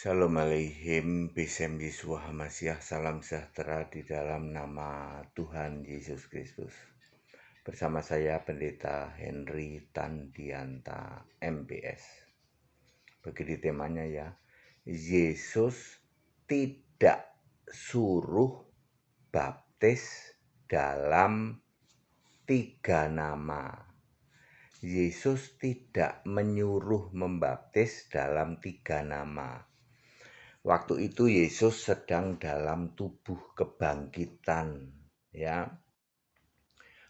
Shalom Aleichem, Besem Yeshua HaMashiach, salam sejahtera di dalam nama Tuhan Yesus Kristus. Bersama saya Pendeta Henry Tandianta, MBS. Begini temanya ya, Yesus tidak suruh baptis dalam 3 nama. Yesus tidak menyuruh membaptis dalam 3 nama. Waktu itu Yesus sedang dalam tubuh kebangkitan, ya.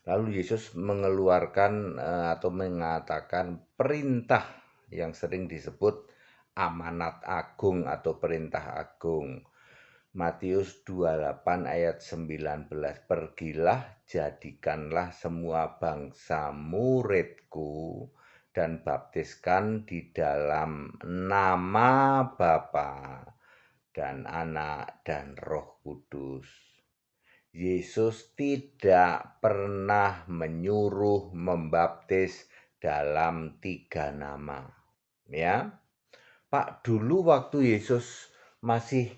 Lalu Yesus mengeluarkan atau mengatakan perintah yang sering disebut amanat agung atau perintah agung. Matius 28 ayat 19, pergilah jadikanlah semua bangsa muridku dan baptiskan di dalam nama Bapa dan Anak dan Roh Kudus. Yesus tidak pernah menyuruh membaptis dalam 3 nama. Ya, Pak, dulu waktu Yesus masih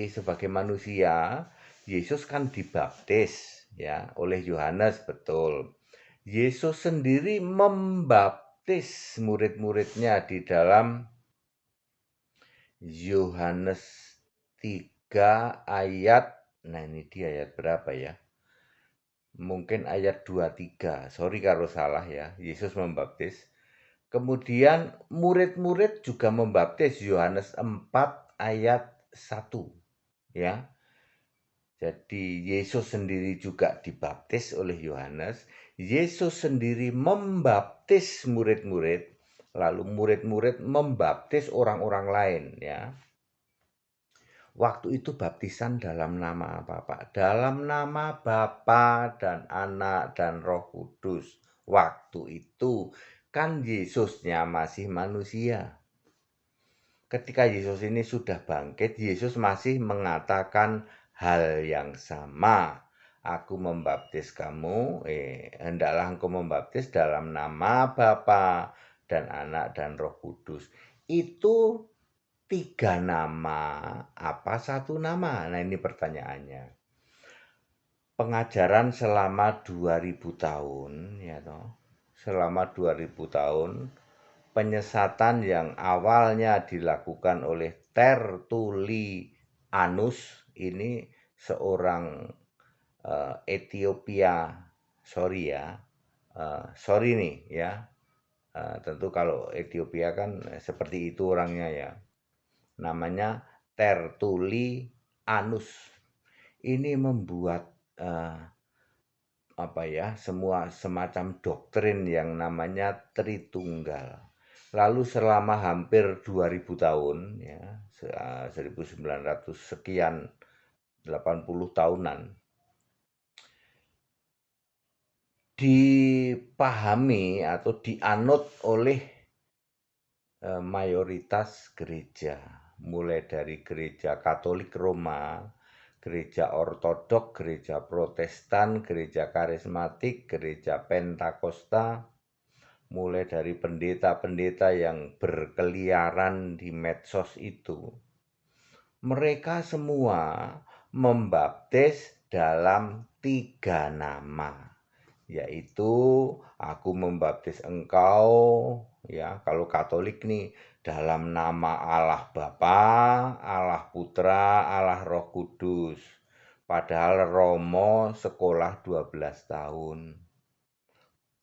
sebagai manusia, Yesus kan dibaptis ya oleh Yohanes, betul. Yesus sendiri membaptis murid-muridnya di dalam Yohanes 3 ayat, nah ini dia ayat berapa ya? Mungkin ayat 23, sorry kalau salah ya, Yesus membaptis. Kemudian murid-murid juga membaptis, Yohanes 4 ayat 1, ya. Jadi Yesus sendiri juga dibaptis oleh Yohanes, Yesus sendiri membaptis murid-murid, lalu murid-murid membaptis orang-orang lain, ya. Waktu itu baptisan dalam nama apa, Pak? Dalam nama Bapa dan Anak dan Roh Kudus. Waktu itu kan Yesusnya masih manusia. Ketika Yesus ini sudah bangkit, Yesus masih mengatakan hal yang sama. Aku membaptis kamu, hendaklah engkau membaptis dalam nama Bapa dan Anak dan Roh Kudus. Itu 3 nama, apa 1 nama? Nah, ini pertanyaannya. Pengajaran selama 2000 tahun, ya toh. Selama 2000 tahun, penyesatan yang awalnya dilakukan oleh Tertullianus, ini seorang Ethiopia, sorry nih ya, tentu kalau Ethiopia kan seperti itu orangnya ya, namanya Tertullianus. Ini membuat semacam doktrin yang namanya Tritunggal. Lalu selama hampir 2000 tahun ya, 1900 sekian 80 tahunan, dipahami atau dianut oleh mayoritas gereja, mulai dari gereja Katolik Roma, gereja Ortodok, gereja Protestan, gereja Karismatik, gereja Pentakosta, mulai dari pendeta-pendeta yang berkeliaran di medsos itu. Mereka semua membaptis dalam 3 nama, yaitu aku membaptis engkau, ya, kalau Katolik nih, dalam nama Allah Bapa, Allah Putra, Allah Roh Kudus. Padahal Romo sekolah 12 tahun.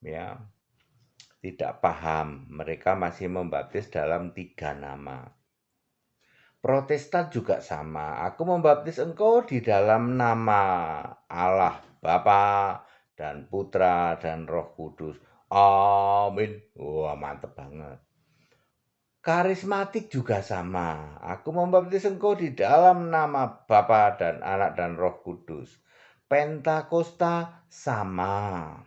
Ya, tidak paham, mereka masih membaptis dalam 3 nama. Protestan juga sama, aku membaptis engkau di dalam nama Allah Bapa dan Putra dan Roh Kudus. Amin. Wah, mantep banget. Karismatik juga sama, aku membaptis engkau di dalam nama Bapa dan Anak dan Roh Kudus. Pentakosta sama.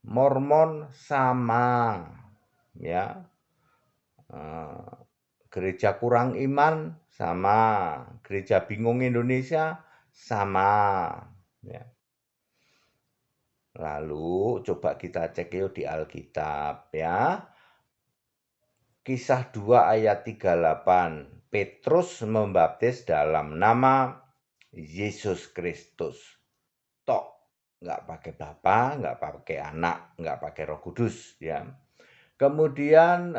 Mormon sama, ya. Gereja kurang iman sama, gereja bingung Indonesia sama, ya. Lalu coba kita cek yuk di Alkitab, ya. Kisah 2 ayat 38. Petrus membaptis dalam nama Yesus Kristus. Tok, nggak pakai Bapa, nggak pakai Anak, nggak pakai Roh Kudus, ya. Kemudian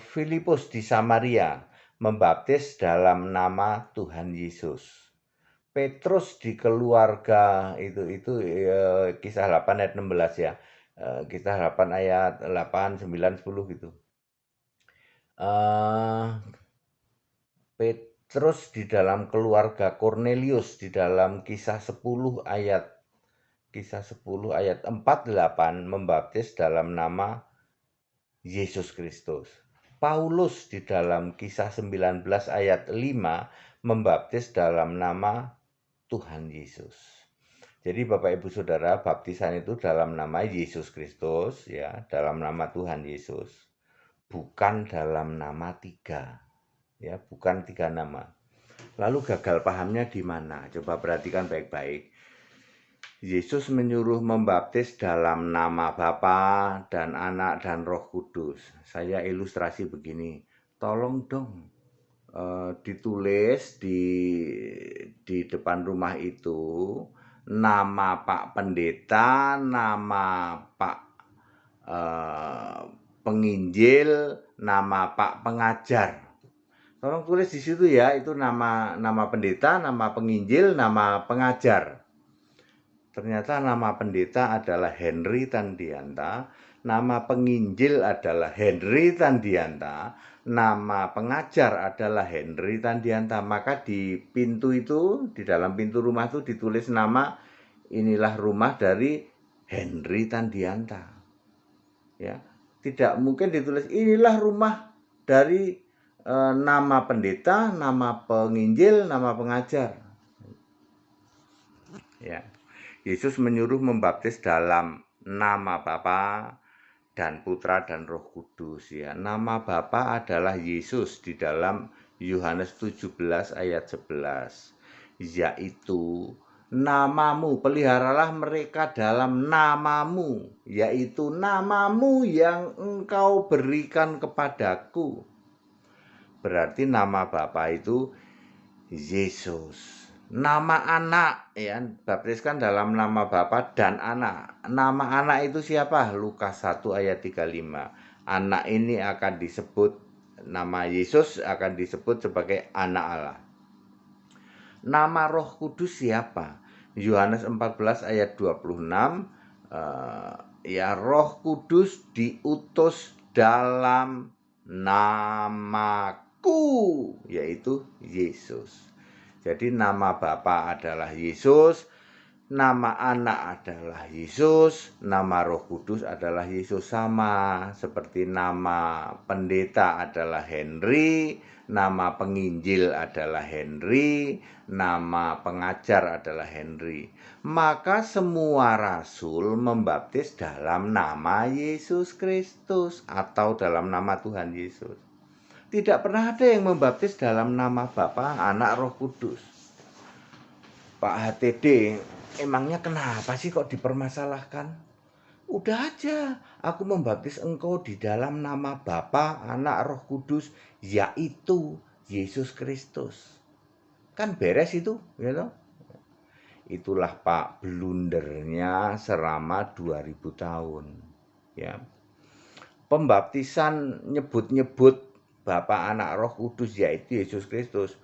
Filipus di Samaria membaptis dalam nama Tuhan Yesus. Petrus di keluarga itu Kisah 8 ayat 16 ya. Kisah 8 ayat 8, 9, 10 gitu. Petrus di dalam keluarga Kornelius di dalam Kisah 10 ayat 48 membaptis dalam nama Yesus Kristus. Paulus di dalam Kisah 19 ayat 5 membaptis dalam nama Tuhan Yesus. Jadi Bapak Ibu Saudara, baptisan itu dalam nama Yesus Kristus, ya, dalam nama Tuhan Yesus, bukan dalam nama 3, ya, bukan 3 nama. Lalu gagal pahamnya di mana? Coba perhatikan baik-baik. Yesus menyuruh membaptis dalam nama Bapa dan Anak dan Roh Kudus. Saya ilustrasi begini, tolong dong ditulis di depan rumah itu nama Pak Pendeta, nama Pak Penginjil, nama Pak Pengajar. Tolong tulis di situ ya, itu nama pendeta, nama penginjil, nama pengajar. Ternyata nama pendeta adalah Henry Tandianta, nama penginjil adalah Henry Tandianta, nama pengajar adalah Henry Tandianta. Maka di pintu itu, di dalam pintu rumah itu ditulis nama, inilah rumah dari Henry Tandianta. Ya, tidak mungkin ditulis inilah rumah dari nama pendeta, nama penginjil, nama pengajar. Ya. Yesus menyuruh membaptis dalam nama Bapa dan Putra dan Roh Kudus, ya. Nama Bapa adalah Yesus di dalam Yohanes 17 ayat 11, yaitu namamu, peliharalah mereka dalam namamu, yaitu namamu yang engkau berikan kepadaku. Berarti nama Bapa itu Yesus. Nama anak, ya, baptiskan dalam nama Bapa dan Anak. Nama anak itu siapa? Lukas 1 ayat 35. Anak ini akan disebut, nama Yesus akan disebut sebagai anak Allah. Nama Roh Kudus siapa? Yohanes 14 ayat 26. Ya, Roh Kudus diutus dalam namaku, yaitu Yesus. Jadi nama Bapa adalah Yesus, nama anak adalah Yesus, nama Roh Kudus adalah Yesus. Sama seperti nama pendeta adalah Henry, nama penginjil adalah Henry, nama pengajar adalah Henry. Maka semua rasul membaptis dalam nama Yesus Kristus atau dalam nama Tuhan Yesus. Tidak pernah ada yang membaptis dalam nama Bapa, Anak, Roh Kudus. Pak HTD, emangnya kenapa sih kok dipermasalahkan? Udah aja, aku membaptis engkau di dalam nama Bapa, Anak, Roh Kudus, yaitu Yesus Kristus. Kan beres itu, gitu. Itulah Pak blundernya selama 2000 tahun. Ya. Pembaptisan nyebut-nyebut Bapa, Anak, Roh Kudus, yaitu Yesus Kristus,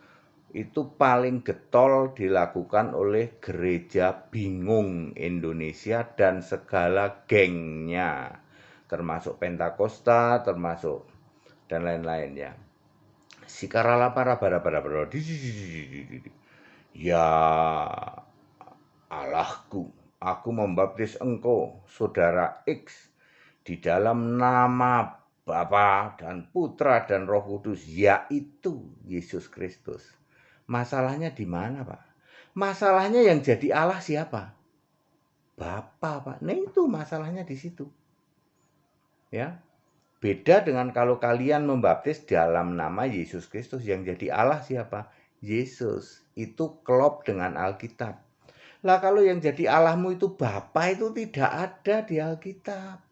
itu paling getol dilakukan oleh gereja bingung Indonesia dan segala gengnya, termasuk Pentakosta, termasuk dan lain-lain, ya. Sikarala para ya Allahku, aku membaptis engkau, saudara X, di dalam nama Bapa dan Putra dan Roh Kudus, yaitu Yesus Kristus. Masalahnya di mana, Pak? Masalahnya yang jadi Allah siapa? Bapa, Pak. Nah, itu masalahnya di situ. Ya. Beda dengan kalau kalian membaptis dalam nama Yesus Kristus, yang jadi Allah siapa? Yesus. Itu klop dengan Alkitab. Lah kalau yang jadi Allahmu itu Bapa, itu tidak ada di Alkitab.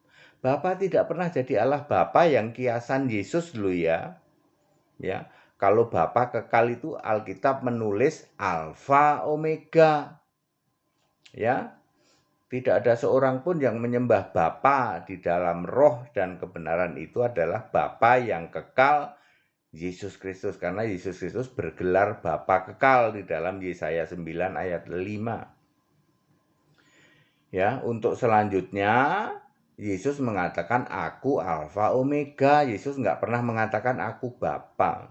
Bapa tidak pernah jadi Allah Bapa yang kiasan Yesus dulu ya. Ya, kalau Bapa kekal itu Alkitab menulis Alfa Omega. Ya, tidak ada seorang pun yang menyembah Bapa di dalam roh dan kebenaran itu adalah Bapa yang kekal Yesus Kristus. Karena Yesus Kristus bergelar Bapa kekal di dalam Yesaya 9 ayat 5. Ya, untuk selanjutnya Yesus mengatakan aku Alfa Omega. Yesus nggak pernah mengatakan aku Bapa.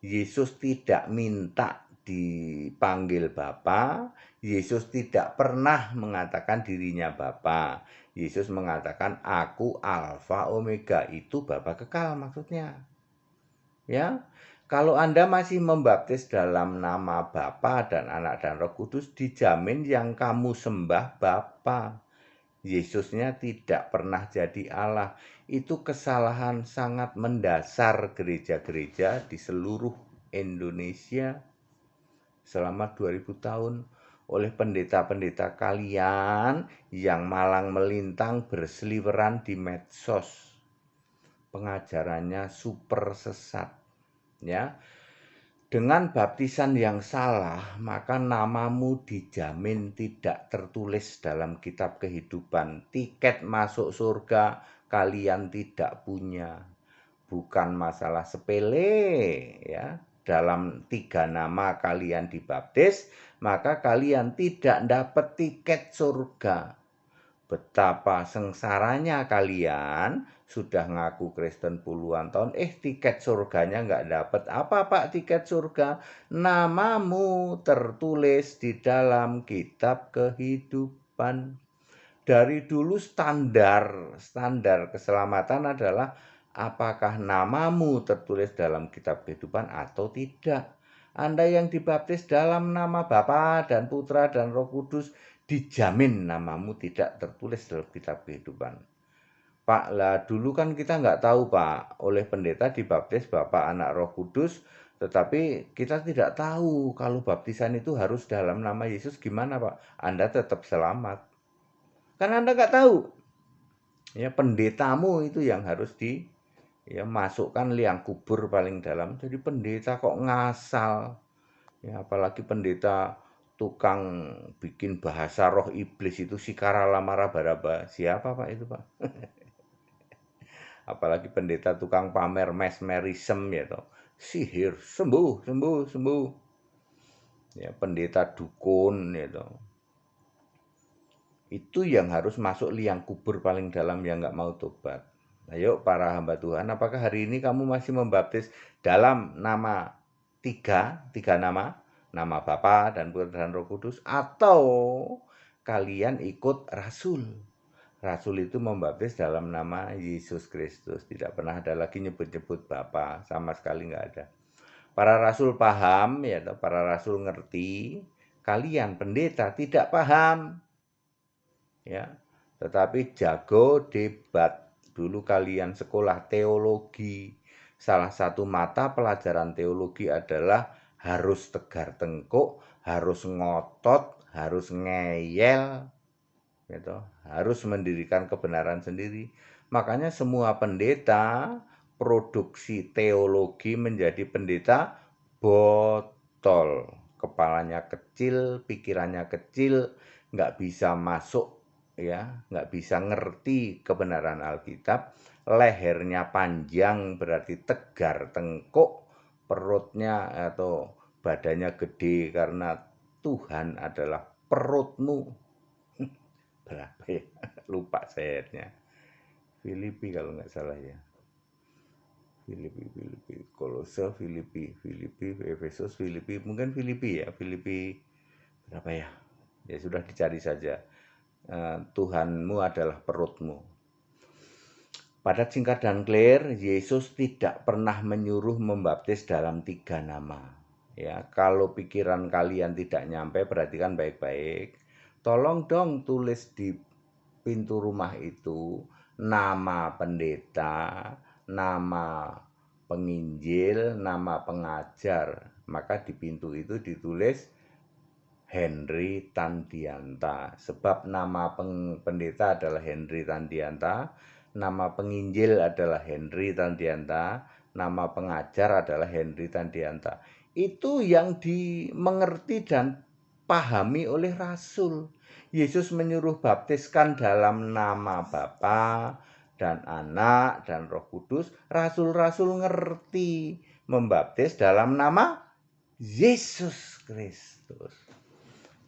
Yesus tidak minta dipanggil Bapa. Yesus tidak pernah mengatakan dirinya Bapa. Yesus mengatakan aku Alfa Omega, itu Bapa kekal maksudnya. Ya. Kalau Anda masih membaptis dalam nama Bapa dan Anak dan Roh Kudus, dijamin yang kamu sembah Bapa. Yesusnya tidak pernah jadi Allah. Itu kesalahan sangat mendasar gereja-gereja di seluruh Indonesia selama 2000 tahun oleh pendeta-pendeta kalian yang malang melintang berseliweran di medsos. Pengajarannya super sesat, ya. Dengan baptisan yang salah, maka namamu dijamin tidak tertulis dalam kitab kehidupan. Tiket masuk surga kalian tidak punya. Bukan masalah sepele, ya. Dalam 3 nama kalian dibaptis, maka kalian tidak dapat tiket surga. Betapa sengsaranya kalian sudah ngaku Kristen puluhan tahun, tiket surganya nggak dapat. Apa Pak tiket surga? Namamu tertulis di dalam kitab kehidupan. Dari dulu standar keselamatan adalah apakah namamu tertulis dalam kitab kehidupan atau tidak. Anda yang dibaptis dalam nama Bapa dan Putra dan Roh Kudus, dijamin namamu tidak tertulis dalam kitab kehidupan. Pak, lah dulu kan kita nggak tahu Pak, oleh pendeta dibaptis Bapa, Anak, Roh Kudus, tetapi kita tidak tahu kalau baptisan itu harus dalam nama Yesus. Gimana Pak? Anda tetap selamat. Karena Anda nggak tahu. Ya, pendetamu itu yang harus masukkan liang kubur paling dalam. Jadi pendeta kok ngasal. Ya, apalagi pendeta tukang bikin bahasa roh iblis itu Sikara Lamara Baraba. Siapa Pak itu Pak? Apalagi pendeta tukang pamer mesmerism ya toh. Sihir, sembuh, sembuh, sembuh. Ya, pendeta dukun ya toh. Itu yang harus masuk liang kubur paling dalam yang nggak mau tobat. Ayo para hamba Tuhan, apakah hari ini kamu masih membaptis dalam nama tiga nama, nama Bapa dan Putra dan Roh Kudus, atau kalian ikut Rasul? Rasul itu membaptis dalam nama Yesus Kristus, tidak pernah ada lagi nyebut-nyebut Bapa, sama sekali nggak ada. Para rasul paham, ya, para rasul ngerti, kalian pendeta tidak paham. Ya, tetapi jago debat. Dulu kalian sekolah teologi, salah satu mata pelajaran teologi adalah harus tegar tengkuk, harus ngotot, harus ngeyel, gitu, harus mendirikan kebenaran sendiri. Makanya semua pendeta produksi teologi menjadi pendeta botol, kepalanya kecil, pikirannya kecil, nggak bisa masuk, ya, nggak bisa ngerti kebenaran Alkitab, lehernya panjang berarti tegar tengkuk, perutnya atau badannya gede karena Tuhan adalah perutmu. Berapa ya? Lupa sayanya. Filipi kalau nggak salah ya. Filipi, Kolose, Filipi, Efesus, Filipi, mungkin Filipi ya, Filipi berapa ya? Ya sudah dicari saja. Tuhanmu adalah perutmu. Padat, singkat, dan clear, Yesus tidak pernah menyuruh membaptis dalam 3 nama. Ya, kalau pikiran kalian tidak nyampe, perhatikan baik-baik. Tolong dong tulis di pintu rumah itu nama pendeta, nama penginjil, nama pengajar. Maka di pintu itu ditulis Henry Tandianta, sebab nama pendeta adalah Henry Tandianta, nama penginjil adalah Henry Tandianta, nama pengajar adalah Henry Tandianta. Itu yang dimengerti dan pahami oleh Rasul. Yesus menyuruh baptiskan dalam nama Bapa dan Anak dan Roh Kudus. Rasul-rasul ngerti membaptis dalam nama Yesus Kristus.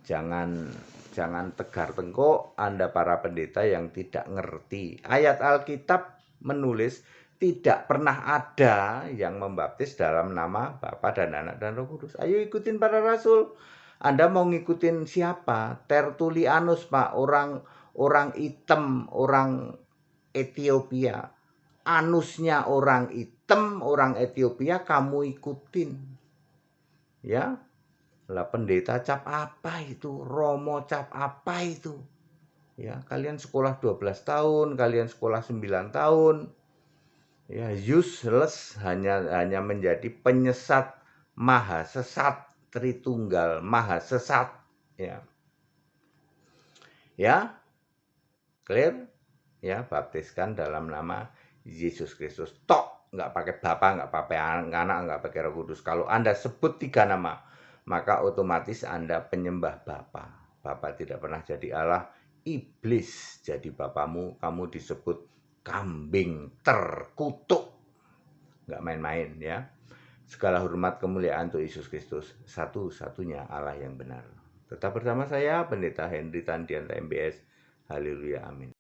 Jangan tegar tengkuk Anda para pendeta yang tidak ngerti. Ayat Alkitab menulis tidak pernah ada yang membaptis dalam nama Bapa dan Anak dan Roh Kudus. Ayo ikutin para rasul. Anda mau ngikutin siapa? Tertulianus, Pak, orang hitam, orang Ethiopia. Anusnya orang hitam, orang Ethiopia kamu ikutin. Ya. Lah pendeta cap apa itu? Romo cap apa itu? Ya, kalian sekolah 12 tahun, kalian sekolah 9 tahun. Ya, useless, hanya menjadi penyesat, maha sesat, Tritunggal, maha sesat. Ya. Ya, clear? Ya, baptiskan dalam nama Yesus Kristus. Tok, nggak pakai Bapa, nggak pakai Anak, nggak pakai Roh Kudus. Kalau Anda sebut 3 nama, maka otomatis Anda penyembah Bapa. Bapa tidak pernah jadi Allah, iblis jadi bapamu, kamu disebut kambing terkutuk. Nggak main-main ya. Segala hormat kemuliaan untuk Yesus Kristus, satu-satunya Allah yang benar. Tetap bersama saya, Pendeta Henry Tandianta MBS. Haleluya, amin.